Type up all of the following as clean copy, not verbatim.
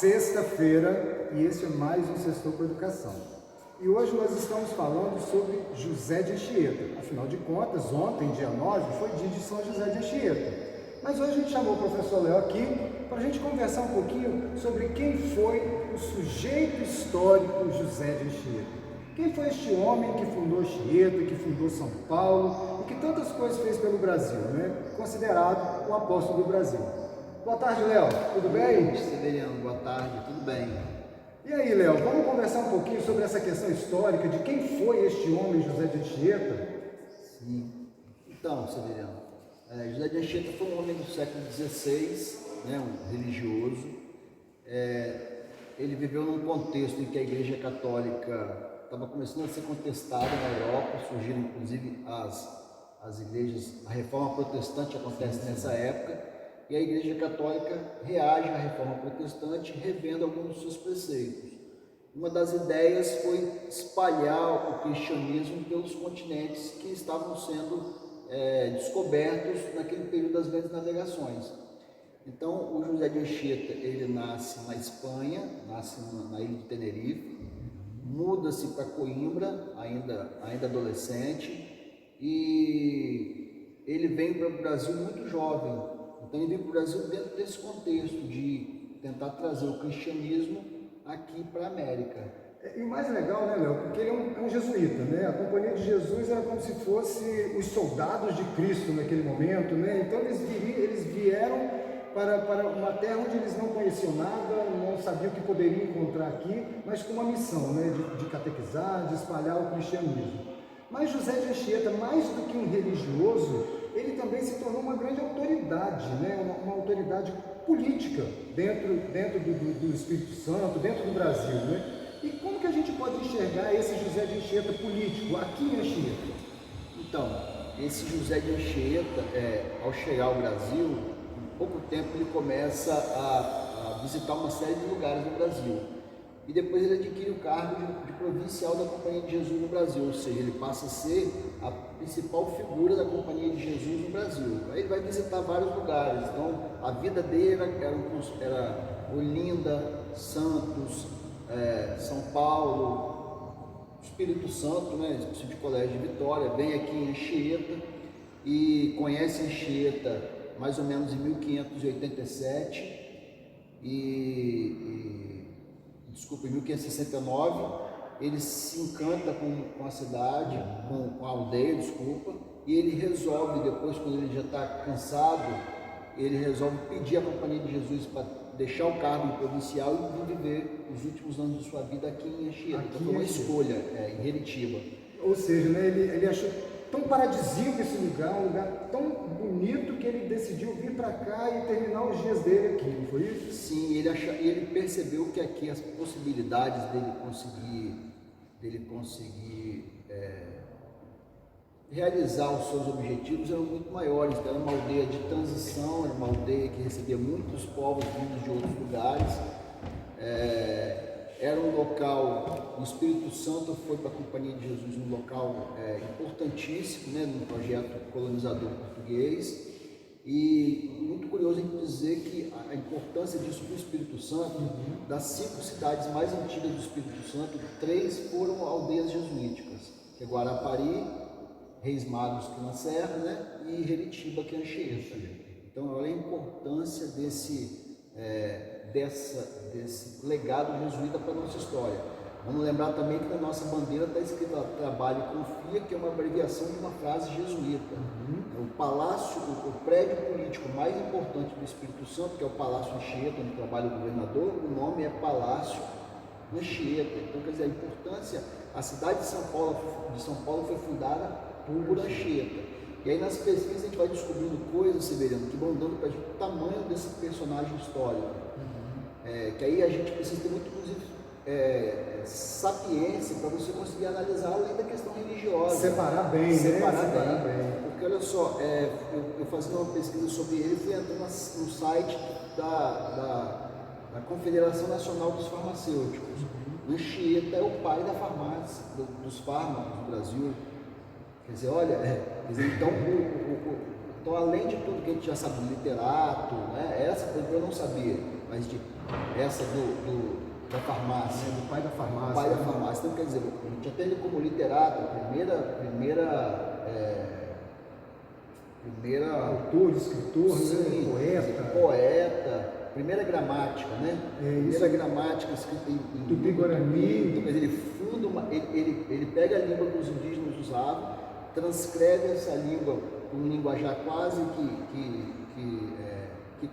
Sexta-feira, e esse é mais um Sextou com Educação. E hoje nós estamos falando sobre José de Anchieta. Afinal de contas, ontem, dia 9, foi dia de São José de Anchieta. Mas hoje a gente chamou o professor Léo aqui para a gente conversar um pouquinho sobre quem foi o sujeito histórico José de Anchieta. Quem foi este homem que fundou Anchieta, que fundou São Paulo e que tantas coisas fez pelo Brasil, né? Considerado o apóstolo do Brasil. Boa tarde, Léo. Tudo bem? Severiano, boa tarde. Tudo bem. E aí, Léo, vamos conversar um pouquinho sobre essa questão histórica de quem foi este homem José de Anchieta? Sim. Então, Severiano, José de Anchieta foi um homem do século XVI, né, um religioso. Ele viveu num contexto em que a Igreja Católica estava começando a ser contestada na Europa, surgiram inclusive as igrejas, a Reforma Protestante acontece nessa época, e a Igreja Católica reage à Reforma Protestante, revendo alguns dos seus preceitos. Uma das ideias foi espalhar o cristianismo pelos continentes que estavam sendo descobertos naquele período das grandes navegações. Então, o José de Anchieta, ele nasce na Espanha, nasce na ilha de Tenerife, muda-se para Coimbra, ainda adolescente, e ele vem para o Brasil muito jovem. Então ele veio para o Brasil dentro desse contexto de tentar trazer o cristianismo aqui para a América. E o mais legal, né, Léo, porque ele é um jesuíta, né? A Companhia de Jesus era como se fosse os soldados de Cristo naquele momento, né? Então eles vieram para uma terra onde eles não conheciam nada, não sabiam o que poderiam encontrar aqui, mas com uma missão, né, de catequizar, de espalhar o cristianismo. Mas José de Anchieta, mais do que um religioso, ele também se tornou uma grande autoridade, né? Uma autoridade política dentro do Espírito Santo, dentro do Brasil, né? E como que a gente pode enxergar esse José de Anchieta político aqui em Anchieta? Então, esse José de Anchieta, ao chegar ao Brasil, em pouco tempo ele começa a visitar uma série de lugares no Brasil. E depois ele adquire o cargo de provincial da Companhia de Jesus no Brasil, ou seja, ele passa a ser a principal figura da Companhia de Jesus no Brasil. Aí ele vai visitar vários lugares, então a vida dele era Olinda, Santos, São Paulo, Espírito Santo, né, de Colégio de Vitória, vem aqui em Anchieta e conhece Anchieta mais ou menos em 1587 em 1569, ele se encanta com a cidade, com a aldeia, e ele resolve, depois, quando ele já está cansado, ele resolve pedir à Companhia de Jesus para deixar o cargo de provincial e viver os últimos anos de sua vida aqui em Anchieta. Então foi uma escolha em Heritiba. Ou seja, né, ele achou tão paradisíaco esse lugar, um lugar tão bonito que ele decidiu vir para cá e terminar os dias dele aqui, não foi isso? Sim, ele percebeu que aqui as possibilidades dele conseguir realizar os seus objetivos eram muito maiores. Era uma aldeia de transição, era uma aldeia que recebia muitos povos vindos de outros lugares. Era um local, o Espírito Santo foi para a Companhia de Jesus um local importantíssimo, né, no projeto colonizador português, e muito curioso em dizer que a importância disso para o Espírito Santo, das 5 cidades mais antigas do Espírito Santo, 3 foram aldeias jesuíticas, que é Guarapari, Reis Magos, que é na Serra, né, e Heritiba, que é Anchieta. Então olha a importância desse legado jesuíta para a nossa história. Vamos lembrar também que na nossa bandeira está escrito Trabalho e Confia, que é uma abreviação de uma frase jesuíta. O prédio político mais importante do Espírito Santo, que é o Palácio Anchieta, onde trabalha o governador, o nome é Palácio Anchieta. Então, quer dizer, a importância, a cidade de São Paulo foi fundada por Anchieta. E aí nas pesquisas a gente vai descobrindo coisas, Severiano, que vão dando para a gente o tamanho desse personagem histórico. Que aí a gente precisa ter muito, inclusive, sapiência para você conseguir analisar além da questão religiosa. Separar bem, Separar bem. Porque olha só, eu fazendo uma pesquisa sobre ele, fui entrando no site da Confederação Nacional dos Farmacêuticos. Anchieta é o pai da farmácia, dos fármacos do Brasil. Quer dizer, olha, então além de tudo que a gente já sabe do literato, essa coisa eu não sabia, mas de essa da farmácia. Do pai da farmácia. O pai da farmácia. Então, quer dizer, a gente até ele como literato, autor, escritor, sim, né? Poeta, primeira gramática, né? Primeira gramática escrita em Tupi-Guarani. Então, quer dizer, ele funda ele pega a língua que os indígenas usavam, transcreve essa língua com um linguajar quase que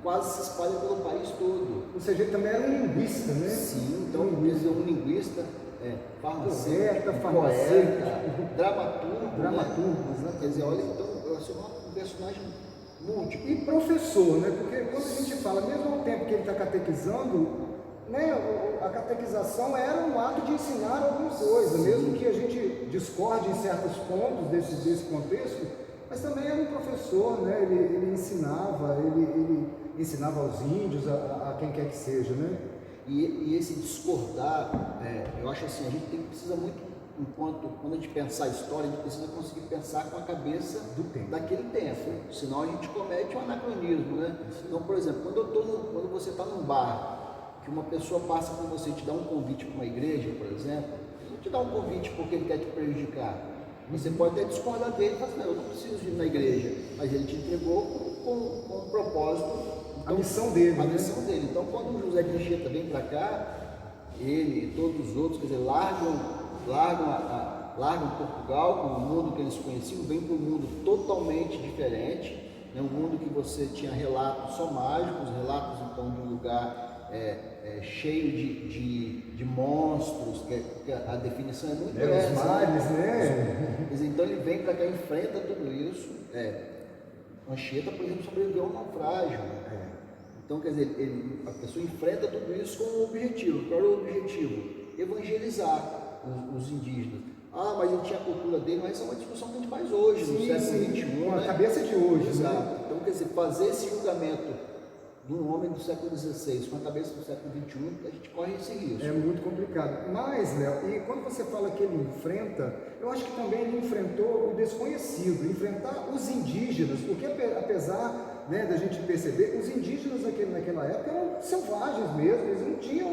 quase se espalha pelo país todo. Ou seja, ele também era um linguista, né? Sim, então um linguista, farmacêutico, poeta, dramaturgo, né? Quer dizer, olha, então eu sou um personagem múltiplo. E professor, né? Porque quando a gente fala, mesmo ao tempo que ele está catequizando, né, a catequização era um ato de ensinar alguma coisa, Sim. mesmo que a gente discorde em certos pontos desse contexto, mas também era um professor, né? Ele ensinava, ele ensinava aos índios, a quem quer que seja, né? E esse discordar, eu acho assim, a gente precisa muito, quando a gente pensar a história, a gente precisa conseguir pensar com a cabeça daquele tempo, senão a gente comete um anacronismo, né? Então, por exemplo, quando você está num bar, que uma pessoa passa por você e te dá um convite para uma igreja, por exemplo, ele não te dá um convite porque ele quer te prejudicar. Você pode até discordar dele e falar assim, não, eu não preciso ir na igreja, mas ele te entregou com um propósito. Então, a missão dele. A missão dele. Então, quando o José de Anchieta vem para cá, ele e todos os outros, quer dizer, largam Portugal, com o mundo que eles conheciam, vem para um mundo totalmente diferente, né? Um mundo que você tinha relatos só mágicos, relatos então de um lugar cheio de monstros, que a definição é muito essa. Os mares, né? Então ele vem para cá, enfrenta tudo isso. Anchieta, por exemplo, sobreviveu a um naufrágio. Então, quer dizer, a pessoa enfrenta tudo isso com um objetivo. Qual é o objetivo? Evangelizar os indígenas. Ah, mas ele tinha a cultura dele, mas essa é uma discussão que a gente faz hoje, no século XXI. Com a cabeça de hoje. Exato. Né? Então, quer dizer, fazer esse julgamento de um homem do século XVI com a cabeça do século XXI, a gente corre esse risco. É muito complicado. Mas, Léo, e quando você fala que ele enfrenta, eu acho que também ele enfrentou o desconhecido, enfrentar os indígenas, porque apesar, né, da gente perceber, os indígenas naquela época eram selvagens mesmo, eles não tinham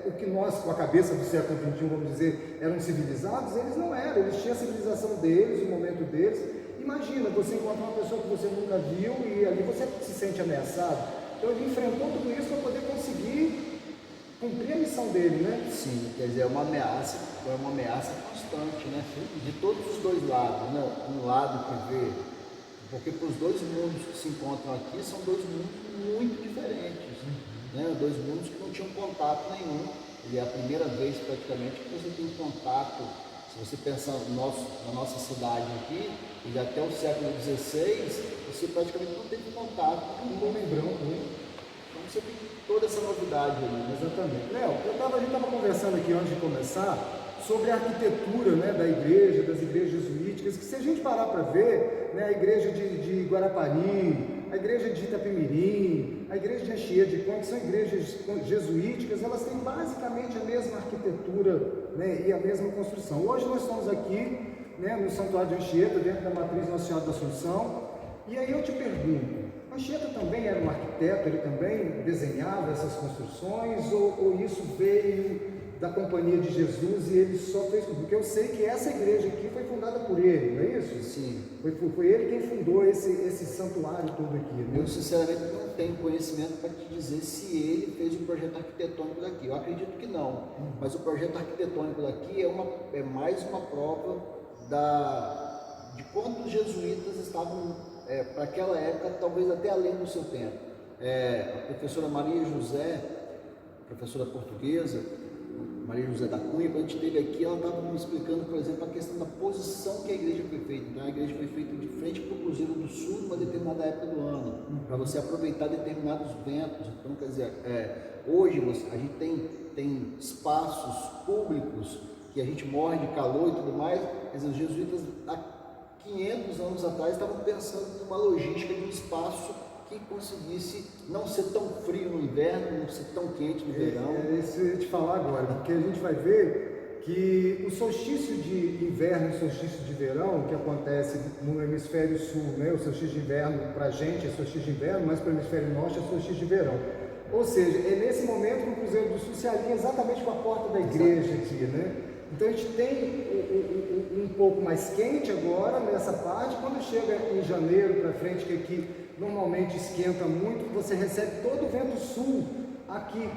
o que nós, com a cabeça do século XXI, vamos dizer, eram civilizados, eles não eram, eles tinham a civilização deles, o momento deles. Imagina, você encontra uma pessoa que você nunca viu e ali você se sente ameaçado. Então ele enfrentou tudo isso para poder conseguir cumprir a missão dele, né? Sim, quer dizer, é uma ameaça constante, né? De todos os dois lados, né? Um lado que vê, porque para os dois mundos que se encontram aqui são dois mundos muito diferentes, né? Dois mundos que não tinham contato nenhum. E é a primeira vez praticamente que você tem contato. Se você pensar na nossa cidade aqui, e até o século XVI, você praticamente não teve contato com um homem branco, né? Então você tem toda essa novidade ali. Né? Exatamente. Léo, a gente estava conversando aqui antes de começar sobre a arquitetura, né, da igreja, das igrejas jesuíticas, que se a gente parar para ver, né, a igreja de Guarapari, a igreja de Itapemirim, a igreja de Anchieta de Conde, que são igrejas jesuíticas, elas têm basicamente a mesma arquitetura, né, e a mesma construção. Hoje nós estamos aqui, né, no Santuário de Anchieta, dentro da Matriz Nossa Senhora da Assunção, e aí eu te pergunto, Anchieta também era um arquiteto, ele também desenhava essas construções, ou isso veio da Companhia de Jesus e ele só fez tudo? Porque eu sei que essa igreja aqui foi fundada por ele, não é isso? Sim. Foi ele quem fundou esse santuário todo aqui. Né? Eu sinceramente não tenho conhecimento para te dizer se ele fez o projeto arquitetônico daqui. Eu acredito que não, mas o projeto arquitetônico daqui é mais uma prova de quanto os jesuítas estavam, para aquela época, talvez até além do seu tempo. A professora Maria José, professora portuguesa, Maria José da Cunha, quando a gente esteve aqui, ela estava me explicando, por exemplo, a questão da posição que a igreja foi feita. Então, a igreja foi feita de frente para o Cruzeiro do Sul, numa determinada época do ano, para você aproveitar determinados ventos. Então, quer dizer, hoje a gente tem espaços públicos que a gente morre de calor e tudo mais. Quer dizer, os jesuítas, há 500 anos atrás, estavam pensando numa logística de um espaço que conseguisse não ser tão frio no inverno, não ser tão quente no verão. Isso eu ia te falar agora, porque a gente vai ver que o solstício de inverno e o solstício de verão, que acontece no hemisfério sul, né? O solstício de inverno para a gente é solstício de inverno, mas para o hemisfério norte é solstício de verão. Ou seja, é nesse momento que o Cruzeiro do Sul se alinha exatamente com a porta da igreja aqui, né? Então a gente tem um pouco mais quente agora nessa parte. Quando chega em janeiro para frente, que aqui normalmente esquenta muito, você recebe todo o vento sul aqui,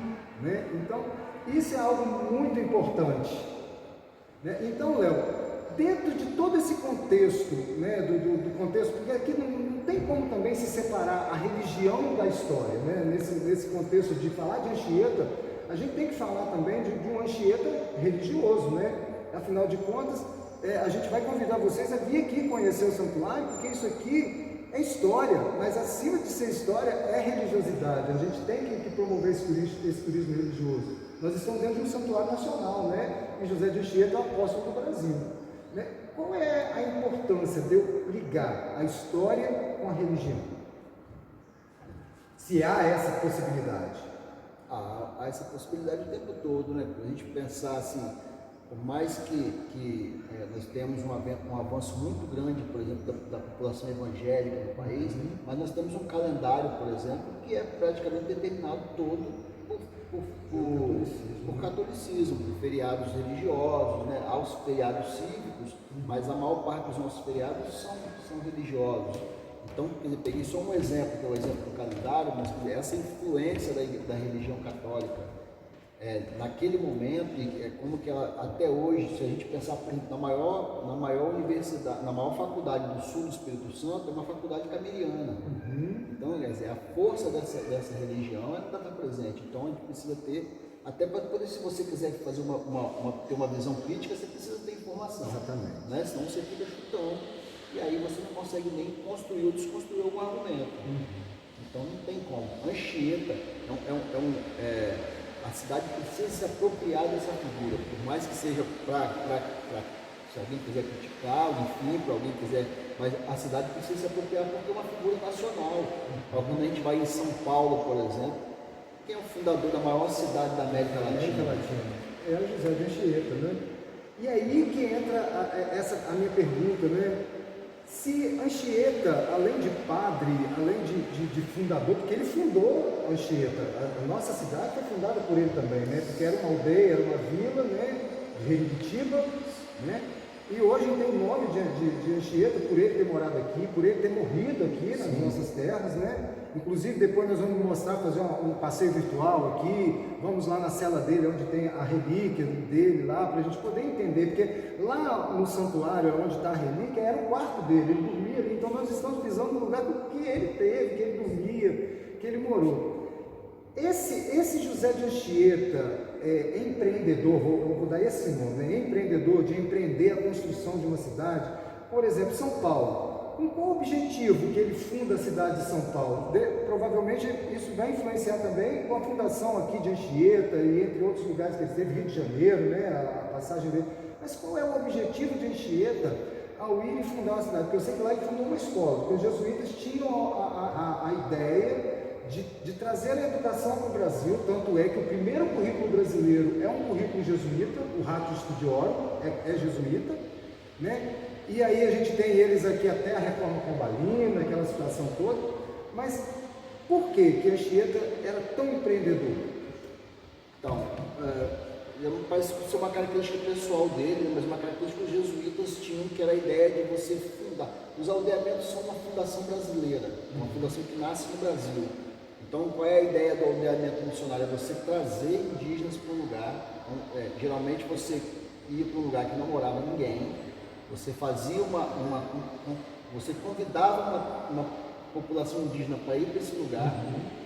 né? Então isso é algo muito importante, né? Então, Léo, dentro de todo esse contexto, né, do contexto, porque aqui não tem como também se separar a religião da história, né? Nesse contexto de falar de Anchieta, a gente tem que falar também de um Anchieta religioso, né? Afinal de contas, a gente vai convidar vocês a vir aqui conhecer o santuário, porque isso aqui é história, mas acima de ser história é religiosidade. A gente tem que promover esse turismo religioso. Nós estamos dentro de um santuário nacional, né? E José de Anchieta é o apóstolo do Brasil, né? Qual é a importância de eu ligar a história com a religião? Se há essa possibilidade. Há essa possibilidade o tempo todo, né? A gente pensar assim, por mais que nós temos um avanço muito grande, por exemplo, da população evangélica no país, mas nós temos um calendário, por exemplo, que é praticamente determinado todo por catolicismo, por feriados religiosos, né? Há os feriados cívicos, mas a maior parte dos nossos feriados são religiosos. Então, peguei só um exemplo, que é o exemplo do calendário, mas essa influência da religião católica naquele momento, e é como que ela, até hoje, se a gente pensar, por exemplo, na maior universidade, na maior faculdade do sul do Espírito Santo, é uma faculdade cameriana. Então, a força dessa religião ainda está presente. Então, a gente precisa ter, até para poder, se você quiser fazer ter uma visão crítica, você precisa ter informação. Exatamente. Né? Senão você fica chutando, e aí você não consegue nem construir ou desconstruir algum argumento. Então, não tem como. Anchieta a cidade precisa se apropriar dessa figura, por mais que seja se alguém quiser criticar, enfim, para alguém quiser, mas a cidade precisa se apropriar porque é uma figura nacional. Quando a gente vai em São Paulo, por exemplo, quem é o fundador da maior cidade da América Latina? É José de Anchieta, né? E aí que entra a minha pergunta, né? Se Anchieta, além de padre, além de fundador, porque ele fundou Anchieta, a nossa cidade foi fundada por ele também, né? Porque era uma aldeia, era uma vila, né? De Jequitiba, né? E hoje tem o nome de Anchieta por ele ter morado aqui, por ele ter morrido aqui nas nossas terras, né? Inclusive depois nós vamos mostrar, fazer um passeio virtual aqui, vamos lá na cela dele, onde tem a relíquia dele lá, para a gente poder entender, porque lá no santuário, onde está a relíquia, era o quarto dele, ele dormia ali, então nós estamos pisando no lugar que ele teve, que ele dormia, que ele morou. Esse José de Anchieta, empreendedor, vou dar esse nome, né? Empreendedor de empreender a construção de uma cidade, por exemplo, São Paulo. Com qual objetivo que ele funda a cidade de São Paulo? Provavelmente isso vai influenciar também com a fundação aqui de Anchieta e entre outros lugares que ele esteve, Rio de Janeiro, né? A passagem dele. Mas qual é o objetivo de Anchieta ao ir e fundar uma cidade? Porque eu sei que lá ele fundou uma escola, porque os jesuítas tinham a ideia de trazer a educação para o Brasil, tanto é que o primeiro currículo brasileiro é um currículo jesuíta, o Ratio Studiorum é jesuíta, né? E aí a gente tem eles aqui até a Reforma Pombalina, aquela situação toda, mas por que Anchieta era tão empreendedor? Então, parece que isso é uma característica pessoal dele, mas uma característica que os jesuítas tinham, que era a ideia de você fundar. Os aldeamentos são uma fundação brasileira, uma fundação que nasce no Brasil. Então, qual é a ideia do aldeamento missionário? É você trazer indígenas para um lugar, geralmente você ia para um lugar que não morava ninguém, você fazia você convidava uma população indígena para ir para esse lugar,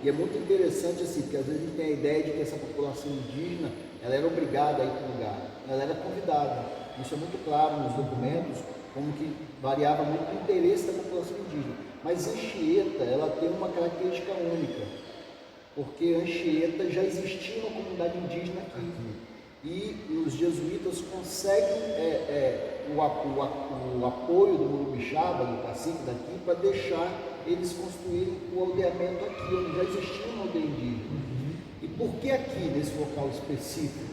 e é muito interessante assim, porque às vezes a gente tem a ideia de que essa população indígena, ela era obrigada a ir para o lugar, ela era convidada. Isso é muito claro nos documentos, como que variava muito o interesse da população indígena. Mas Anchieta, ela tem uma característica única, porque Anchieta já existia uma comunidade indígena aqui. E os jesuítas conseguem o apoio do Morubixaba, do cacique daqui, para deixar eles construírem o aldeamento aqui, onde já existia uma aldeia indígena. E por que aqui, nesse local específico?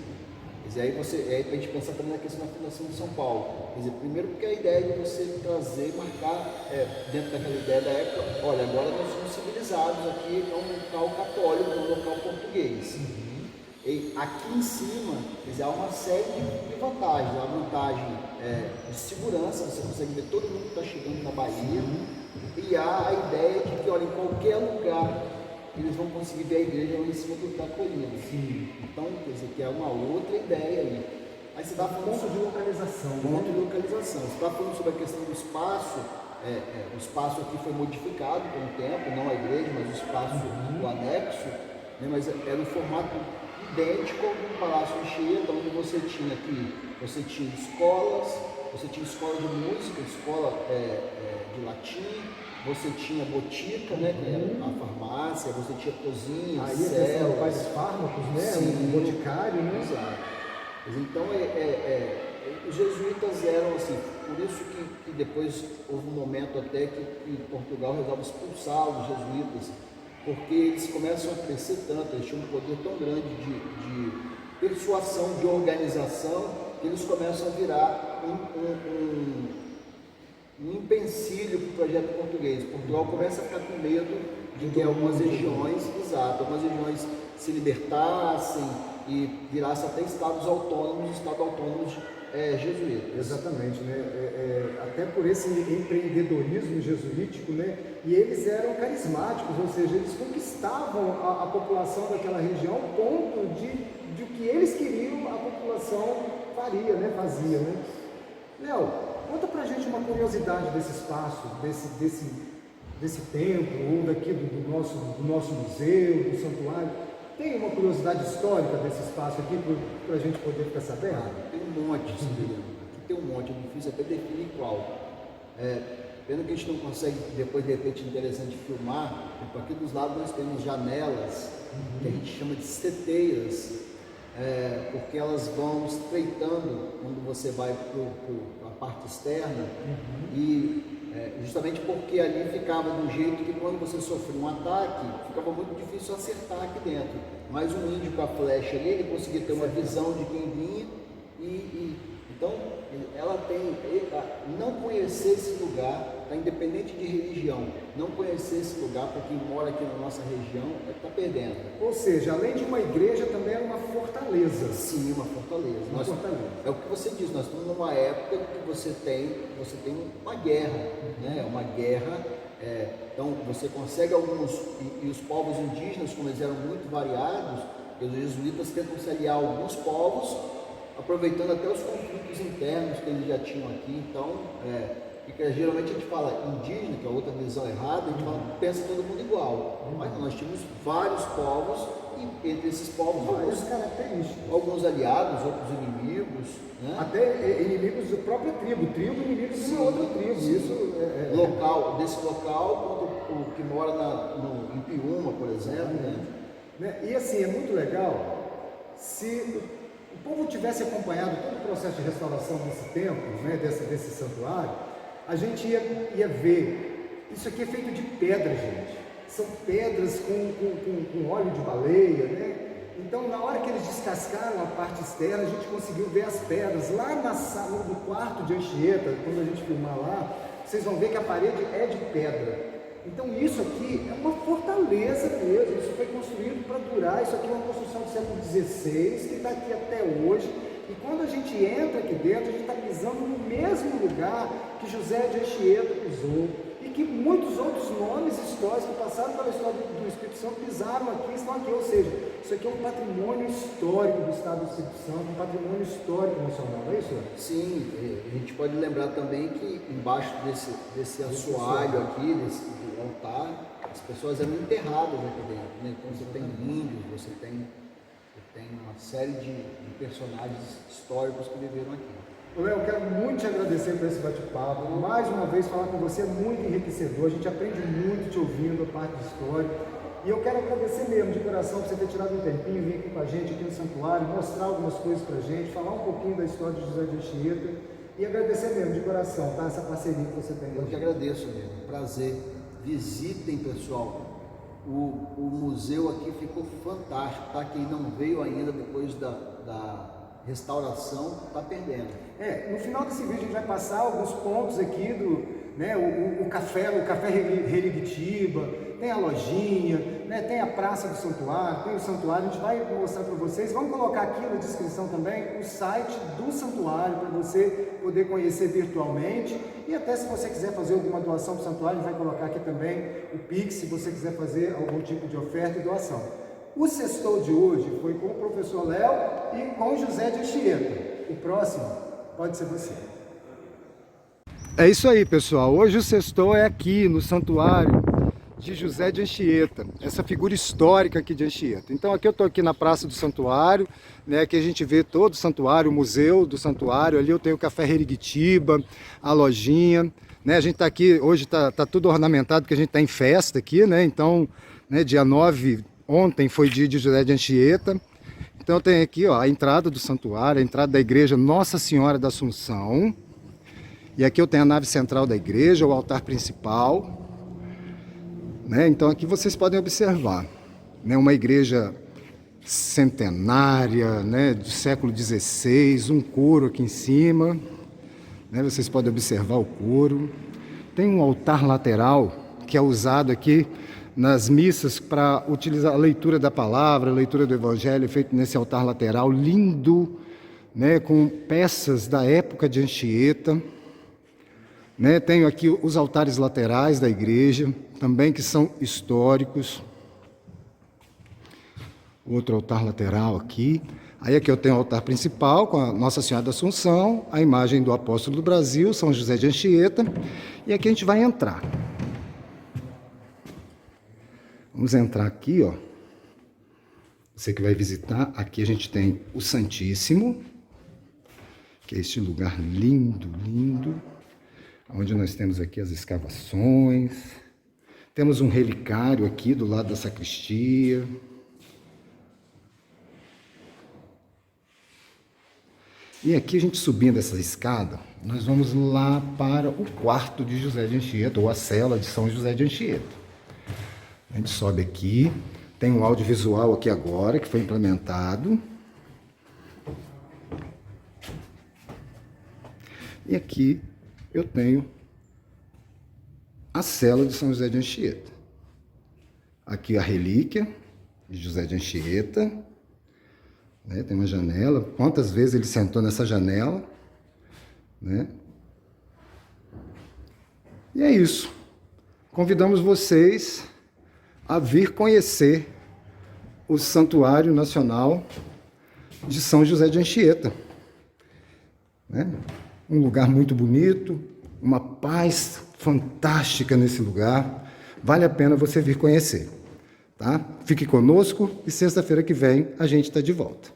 dizer, aí pra gente pensar também na questão da Fundação de São Paulo. Quer dizer, primeiro porque a ideia de você trazer, marcar, dentro daquela ideia da época, olha, agora nós somos civilizados, aqui é um local católico, é um local português. E aqui em cima, quer dizer, há uma série de vantagens. Há a vantagem de segurança, você consegue ver todo mundo que está chegando na Bahia. E há a ideia de que, olha, em qualquer lugar eles vão conseguir ver a igreja lá em cima da colina. Então, quer dizer, que é uma outra ideia aí. Aí você está falando Ponto de localização. ponto de localização. Você está falando sobre a questão do espaço. O espaço aqui foi modificado com o tempo, não a igreja, mas o espaço do anexo, né, mas era um formato idêntico ao do Palácio Anchieta, onde você tinha escolas, você tinha escola de música, escola de latim, você tinha botica, né, que era a farmácia, você tinha cozinha, aí a questão faz fármacos, né? Sim. Um boticário, né? Exato. Então, os jesuítas eram assim, por isso que depois houve um momento até que Portugal resolve expulsar os jesuítas, porque eles começam a crescer tanto, eles tinham um poder tão grande de persuasão, de organização, que eles começam a virar um empecilho para o projeto português. Portugal começa a ficar com medo de que algumas regiões, algumas regiões se libertassem e virassem até estados autônomos jesuítas. Exatamente, né? Até por esse empreendedorismo jesuítico, né? E eles eram carismáticos, ou seja, eles conquistavam a população daquela região ao ponto de que eles queriam, a população fazia, né? Léo, conta pra gente uma curiosidade desse espaço, desse templo, ou daqui do nosso museu, do santuário. Tem uma curiosidade histórica desse espaço aqui para a gente poder ficar sabendo? Tem um monte, aqui tem um monte, é difícil até definir qual. Pena que a gente não consegue, depois de repente interessante filmar, aqui dos lados nós temos janelas, que a gente chama de seteiras, porque elas vão estreitando quando você vai para a parte externa, e justamente porque ali ficava do jeito que quando você sofria um ataque, ficava muito difícil acertar aqui dentro. Mas um índio com a flecha ali, ele conseguia ter uma visão de quem vinha, então ela não conhecer esse lugar, independente de religião, não conhecer esse lugar, para quem mora aqui na nossa região, está perdendo. Ou seja, além de uma igreja, também era uma fortaleza. Sim, uma fortaleza. É o que você diz, nós estamos numa época que você tem uma guerra, né? Uma guerra, então você consegue alguns, e os povos indígenas, como eles eram muito variados, os jesuítas tentam se aliar a alguns povos, aproveitando até os conflitos internos que eles já tinham aqui. Então, porque geralmente a gente fala indígena, que é outra visão errada, a gente pensa todo mundo igual. Mas não, nós tínhamos vários povos, e entre esses povos várias características. Alguns aliados, outros inimigos, né? Até inimigos da própria tribo, inimigos de uma outra tribo. Isso desse local, quanto o que mora em Piúma, por exemplo. Né? E assim, é muito legal se o povo tivesse acompanhado todo o processo de restauração desse templo, né, desse santuário, a gente ia ver, isso aqui é feito de pedra, gente. São pedras com óleo de baleia, né? Então, na hora que eles descascaram a parte externa, a gente conseguiu ver as pedras. Lá na sala, no quarto de Anchieta, quando a gente filmar lá, vocês vão ver que a parede é de pedra. Então, isso aqui é uma fortaleza mesmo. Isso foi construído para durar. Isso aqui é uma construção do século XVI, que está aqui até hoje. E quando a gente entra aqui dentro, a gente está pisando no mesmo lugar que José de Anchieta pisou. E que muitos outros nomes históricos que passaram pela história do Espírito Santo pisaram aqui, estão aqui. Ou seja, isso aqui é um patrimônio histórico do Estado do Espírito Santo, um patrimônio histórico nacional, não é isso? Sim, a gente pode lembrar também que embaixo desse assoalho aqui, desse altar, as pessoas eram enterradas aqui dentro, né? Então você tem índios, você tem uma série de personagens históricos que viveram aqui. Léo, eu quero muito te agradecer por esse bate-papo. Mais uma vez, falar com você é muito enriquecedor. A gente aprende muito te ouvindo a parte de história. E eu quero agradecer mesmo, de coração, por você ter tirado um tempinho, vir aqui com a gente, aqui no santuário, mostrar algumas coisas pra gente, falar um pouquinho da história de José de Anchieta. E agradecer mesmo, de coração, tá? Essa parceria que você tem. Eu que agradeço mesmo. Prazer. Visitem, pessoal. O museu aqui ficou fantástico, tá? Quem não veio ainda depois da restauração está perdendo. No final desse vídeo a gente vai passar alguns pontos aqui do, né, o café Religuitiba, tem a lojinha, né, tem a Praça do Santuário, tem o santuário, a gente vai mostrar para vocês, vamos colocar aqui na descrição também o site do santuário para você poder conhecer virtualmente, e até se você quiser fazer alguma doação para o santuário, a gente vai colocar aqui também o Pix, se você quiser fazer algum tipo de oferta e doação. O sextou de hoje foi com o professor Léo e com José de Anchieta. O próximo pode ser você. É isso aí, pessoal. Hoje o sextou é aqui no santuário de José de Anchieta, essa figura histórica aqui de Anchieta. Então aqui eu estou aqui na Praça do Santuário, né, que a gente vê todo o santuário, o museu do santuário. Ali eu tenho o café Religuitiba, a lojinha, né, a gente está aqui, hoje está tudo ornamentado, porque a gente está em festa aqui, né, então, né, dia 9, ontem foi dia de José de Anchieta. Então tem aqui, ó, a entrada do santuário, a entrada da igreja Nossa Senhora da Assunção. E aqui eu tenho a nave central da igreja, o altar principal, né? Então aqui vocês podem observar, né, uma igreja centenária, né, do século XVI, um coro aqui em cima, né, vocês podem observar o coro. Tem um altar lateral que é usado aqui nas missas para utilizar a leitura da palavra, a leitura do evangelho, feito nesse altar lateral, lindo, né, com peças da época de Anchieta. Né, tenho aqui os altares laterais da igreja, também que são históricos. Outro altar lateral aqui. Aí aqui eu tenho o altar principal com a Nossa Senhora da Assunção, a imagem do Apóstolo do Brasil, São José de Anchieta. E aqui a gente vai entrar. Vamos entrar aqui, ó. Você que vai visitar, aqui a gente tem o Santíssimo, que é este lugar lindo, lindo, onde nós temos aqui as escavações. Temos um relicário aqui do lado da sacristia. E aqui a gente subindo essa escada, nós vamos lá para o quarto de José de Anchieta, ou a cela de São José de Anchieta. A gente sobe aqui, tem um audiovisual aqui agora, que foi implementado. E aqui eu tenho a cela de São José de Anchieta. Aqui a relíquia de José de Anchieta. Né? Tem uma janela. Quantas vezes ele sentou nessa janela? Né? E é isso. Convidamos vocês a vir conhecer o Santuário Nacional de São José de Anchieta. Né? Um lugar muito bonito, uma paz fantástica nesse lugar. Vale a pena você vir conhecer. Tá? Fique conosco e sexta-feira que vem a gente está de volta.